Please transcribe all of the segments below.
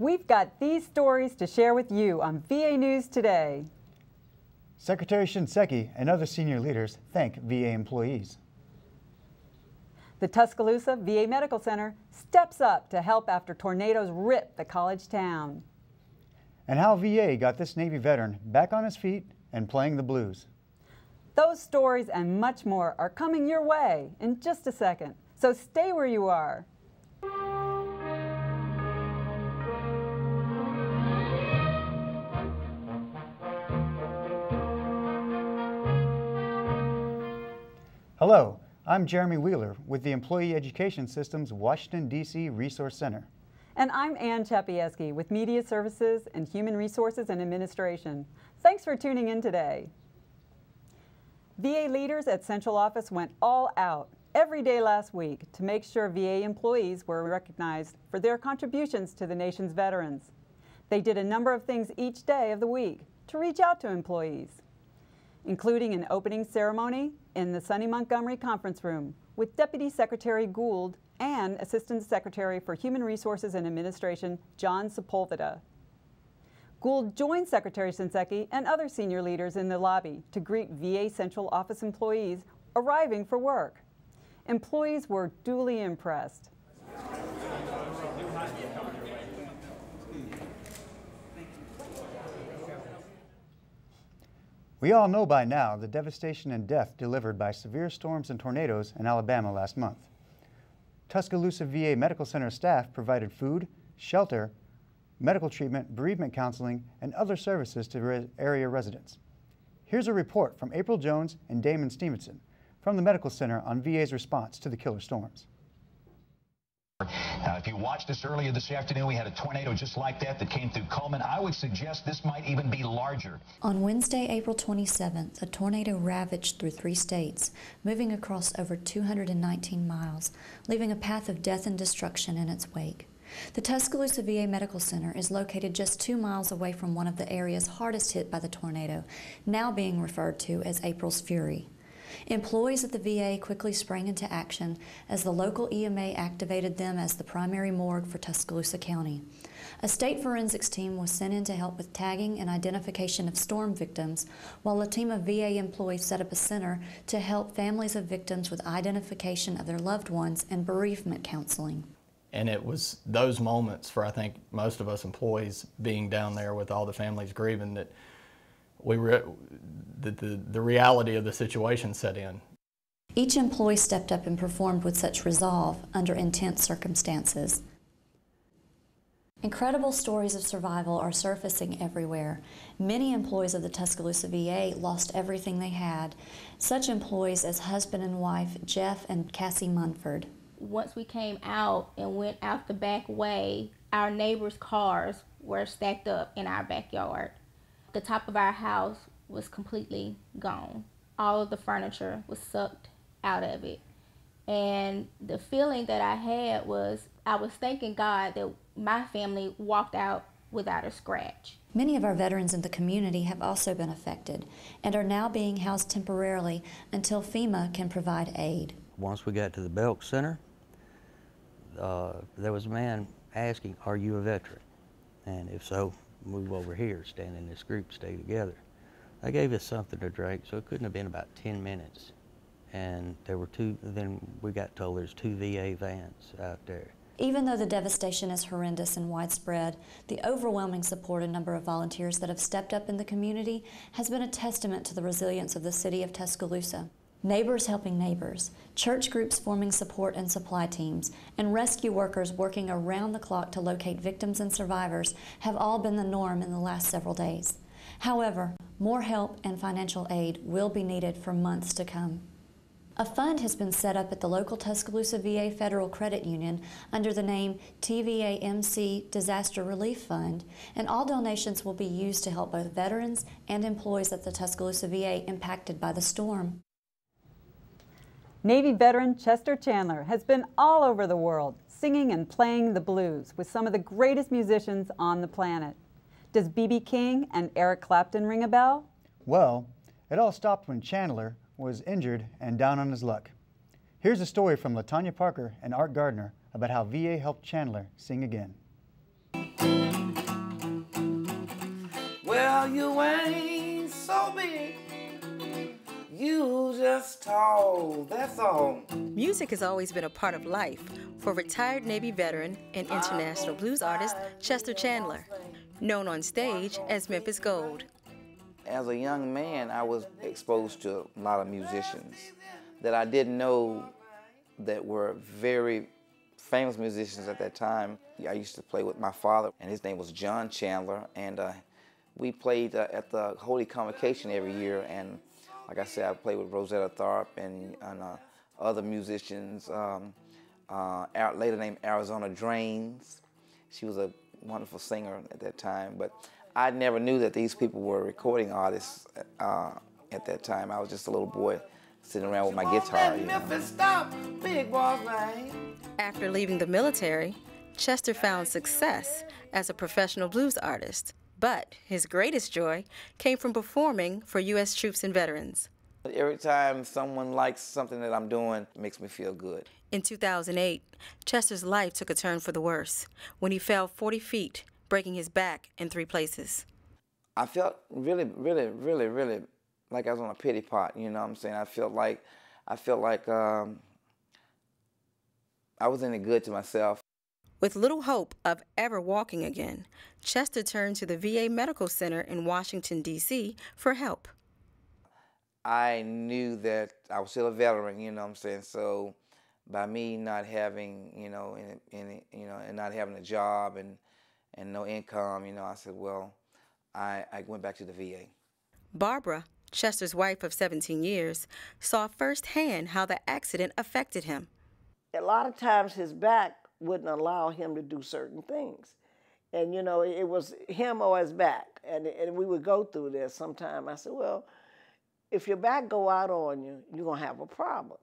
We've got these stories to share with you on VA News Today. Secretary Shinseki and other senior leaders thank VA employees. The Tuscaloosa VA Medical Center steps up to help after tornadoes rip the college town. And how VA got this Navy veteran back on his feet and playing the blues. Those stories and much more are coming your way in just a second, so stay where you are. Hello, I'm Jeremy Wheeler with the Employee Education System's Washington, D.C. Resource Center. And I'm Ann Czapiewski with Media Services and Human Resources and Administration. Thanks for tuning in today. VA leaders at Central Office went all out every day last week to make sure VA employees were recognized for their contributions to the nation's veterans. They did a number of things each day of the week to reach out to employees, including an opening ceremony in the Sonny Montgomery Conference Room with Deputy Secretary Gould and Assistant Secretary for Human Resources and Administration, John Sepulveda. Gould joined Secretary Shinseki and other senior leaders in the lobby to greet VA Central Office employees arriving for work. Employees were duly impressed. We all know by now the devastation and death delivered by severe storms and tornadoes in Alabama last month. Tuscaloosa VA Medical Center staff provided food, shelter, medical treatment, bereavement counseling, and other services to area residents. Here's a report from April Jones and Damon Stevenson from the Medical Center on VA's response to the killer storms. Now, if you watched us earlier this afternoon, we had a tornado just like that came through Coleman. I would suggest this might even be larger. On Wednesday, April 27th, a tornado ravaged through 3 states, moving across over 219 miles, leaving a path of death and destruction in its wake. The Tuscaloosa VA Medical Center is located just 2 miles away from one of the areas hardest hit by the tornado, now being referred to as April's Fury. Employees at the VA quickly sprang into action as the local EMA activated them as the primary morgue for Tuscaloosa County. A state forensics team was sent in to help with tagging and identification of storm victims, while a team of VA employees set up a center to help families of victims with identification of their loved ones and bereavement counseling. And it was those moments for, I think, most of us employees being down there with all the families grieving that the reality of the situation set in. Each employee stepped up and performed with such resolve under intense circumstances. Incredible stories of survival are surfacing everywhere. Many employees of the Tuscaloosa VA lost everything they had, such employees as husband and wife Jeff and Cassie Munford. Once we came out and went out the back way, our neighbors' cars were stacked up in our backyard. The top of our house was completely gone. All of the furniture was sucked out of it. And the feeling that I had was, I was thanking God that my family walked out without a scratch. Many of our veterans in the community have also been affected and are now being housed temporarily until FEMA can provide aid. Once we got to the Belk Center, there was a man asking, "Are you a veteran?" And if so, move over here, stand in this group, stay together. They gave us something to drink, so it couldn't have been about 10 minutes. And there were then we got told there's 2 VA vans out there. Even though the devastation is horrendous and widespread, the overwhelming support and number of volunteers that have stepped up in the community has been a testament to the resilience of the city of Tuscaloosa. Neighbors helping neighbors, church groups forming support and supply teams, and rescue workers working around the clock to locate victims and survivors have all been the norm in the last several days. However, more help and financial aid will be needed for months to come. A fund has been set up at the local Tuscaloosa VA Federal Credit Union under the name TVAMC Disaster Relief Fund, and all donations will be used to help both veterans and employees at the Tuscaloosa VA impacted by the storm. Navy veteran Chester Chandler has been all over the world, singing and playing the blues with some of the greatest musicians on the planet. Does B.B. King and Eric Clapton ring a bell? Well, it all stopped when Chandler was injured and down on his luck. Here's a story from LaTanya Parker and Art Gardner about how VA helped Chandler sing again. Well, you ain't so big, you just tall, that's all. Music has always been a part of life for retired Navy veteran and international blues artist Chester Chandler, known on stage as Memphis Gold. As a young man, I was exposed to a lot of musicians that I didn't know that were very famous musicians at that time. I used to play with my father, and his name was John Chandler, and we played at the Holy Convocation every year, and like I said, I played with Rosetta Tharpe and other musicians, later named Arizona Drains. She was a wonderful singer at that time, but I never knew that these people were recording artists at that time. I was just a little boy sitting around with my guitar. You know. After leaving the military, Chester found success as a professional blues artist, but his greatest joy came from performing for U.S. troops and veterans. Every time someone likes something that I'm doing, it makes me feel good. In 2008, Chester's life took a turn for the worse when he fell 40 feet, breaking his back in 3 places. I felt really like I was on a pity pot, you know what I'm saying? I felt like I wasn't any good to myself. With little hope of ever walking again, Chester turned to the VA Medical Center in Washington, D.C. for help. I knew that I was still a veteran, you know what I'm saying? So by me not having, and not having a job and no income, I said, well, I went back to the VA. Barbara, Chester's wife of 17 years, saw firsthand how the accident affected him. A lot of times his back wouldn't allow him to do certain things. And, it was him or his back. And we would go through this sometime. I said, well, if your back go out on you, you're going to have a problem.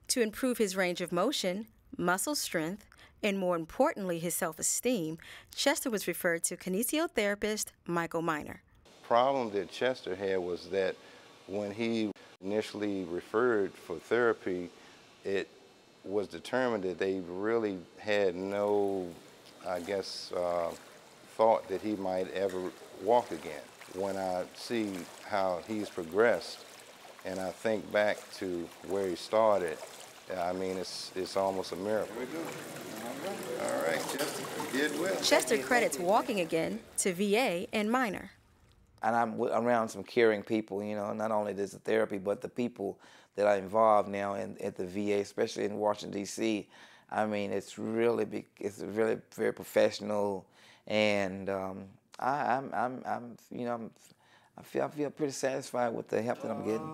To improve his range of motion, muscle strength, and more importantly, his self-esteem, Chester was referred to kinesiotherapist Michael Miner. The problem that Chester had was that when he initially referred for therapy, it was determined that they really had no, thought that he might ever walk again. When I see how he's progressed and I think back to where he started, I mean, it's almost a miracle. All right, Chester, you did well. Chester credits walking again to VA and Miner. And I'm around some caring people, not only does the therapy, but the people that are involved now at the VA, especially in Washington, D.C. I mean, it's really very professional, and I feel pretty satisfied with the help that I'm getting.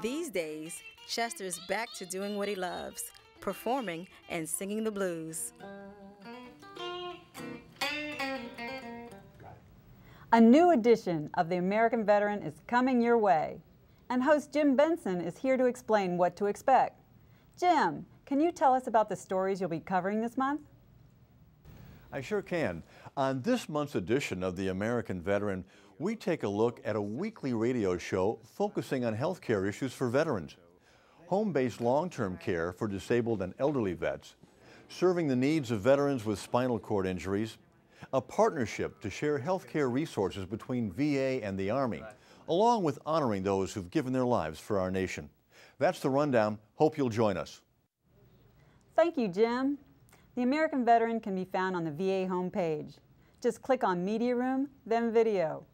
These days, Chester is back to doing what he loves, performing and singing the blues. A new edition of The American Veteran is coming your way, and host Jim Benson is here to explain what to expect. Jim, can you tell us about the stories you'll be covering this month? I sure can. On this month's edition of The American Veteran, we take a look at a weekly radio show focusing on health care issues for veterans, home-based long-term care for disabled and elderly vets, serving the needs of veterans with spinal cord injuries, a partnership to share health care resources between VA and the Army, along with honoring those who've given their lives for our nation. That's the rundown. Hope you'll join us. Thank you, Jim. The American Veteran can be found on the VA homepage. Just click on Media Room, then Video.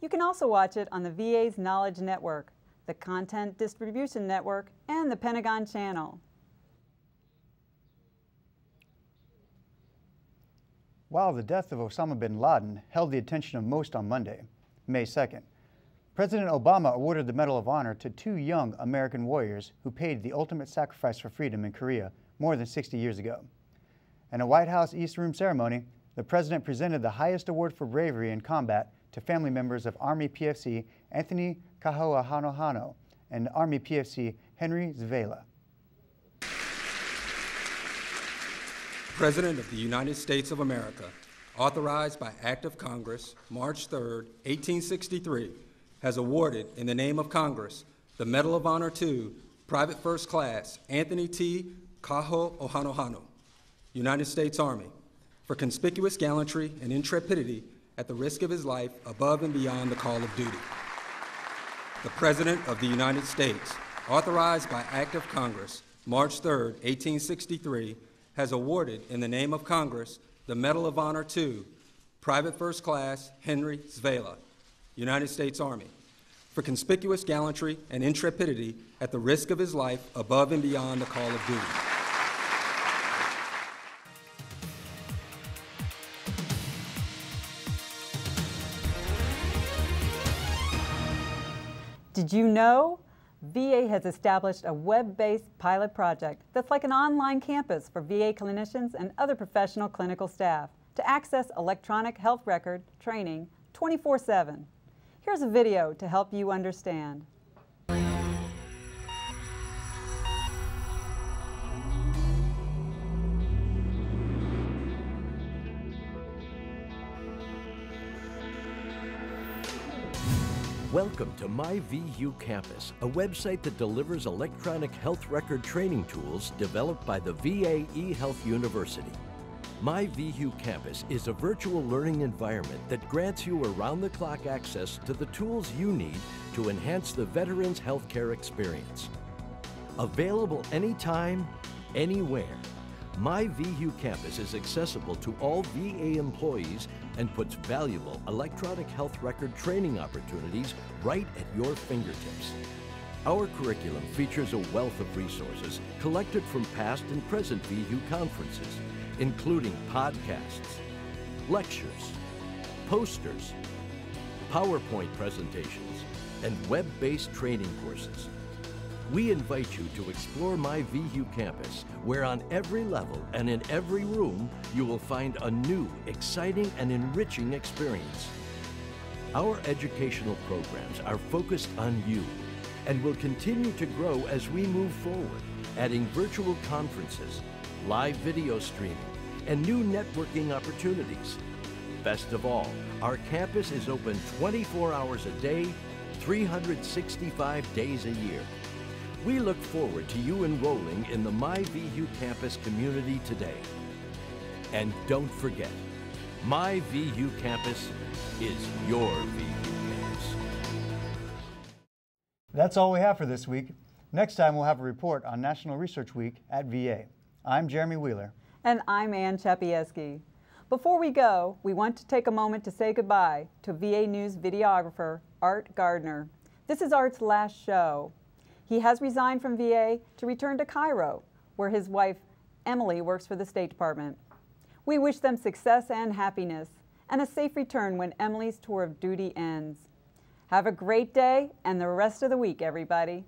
You can also watch it on the VA's Knowledge Network, the Content Distribution Network, and the Pentagon Channel. While the death of Osama bin Laden held the attention of most on Monday, May 2nd, President Obama awarded the Medal of Honor to 2 young American warriors who paid the ultimate sacrifice for freedom in Korea more than 60 years ago. In a White House East Room ceremony, the president presented the highest award for bravery in combat to family members of Army PFC Anthony Kahoahanohano and Army PFC Henry Zvela. President of the United States of America, authorized by Act of Congress, March 3, 1863, has awarded, in the name of Congress, the Medal of Honor to Private First Class Anthony T. Kahoahanohano, United States Army, for conspicuous gallantry and intrepidity at the risk of his life above and beyond the call of duty. The President of the United States, authorized by Act of Congress, March 3, 1863, has awarded in the name of Congress the Medal of Honor to Private First Class Henry Zvela, United States Army, for conspicuous gallantry and intrepidity at the risk of his life above and beyond the call of duty. Did you know? VA has established a web-based pilot project that's like an online campus for VA clinicians and other professional clinical staff to access electronic health record training 24/7. Here's a video to help you understand. Welcome to MyVU Campus, a website that delivers electronic health record training tools developed by the VA eHealth University. MyVU Campus is a virtual learning environment that grants you around-the-clock access to the tools you need to enhance the veteran's healthcare experience. Available anytime, anywhere. MyVU Campus is accessible to all VA employees and puts valuable electronic health record training opportunities right at your fingertips. Our curriculum features a wealth of resources collected from past and present VU conferences, including podcasts, lectures, posters, PowerPoint presentations, and web-based training courses. We invite you to explore MyVU Campus, where on every level and in every room, you will find a new, exciting, and enriching experience. Our educational programs are focused on you and will continue to grow as we move forward, adding virtual conferences, live video streaming, and new networking opportunities. Best of all, our campus is open 24 hours a day, 365 days a year. We look forward to you enrolling in the MyVU Campus community today. And don't forget, MyVU Campus is your VU campus. That's all we have for this week. Next time we'll have a report on National Research Week at VA. I'm Jeremy Wheeler. And I'm Ann Czapiewski. Before we go, we want to take a moment to say goodbye to VA News videographer Art Gardner. This is Art's last show. He has resigned from VA to return to Cairo, where his wife, Emily, works for the State Department. We wish them success and happiness, and a safe return when Emily's tour of duty ends. Have a great day and the rest of the week, everybody.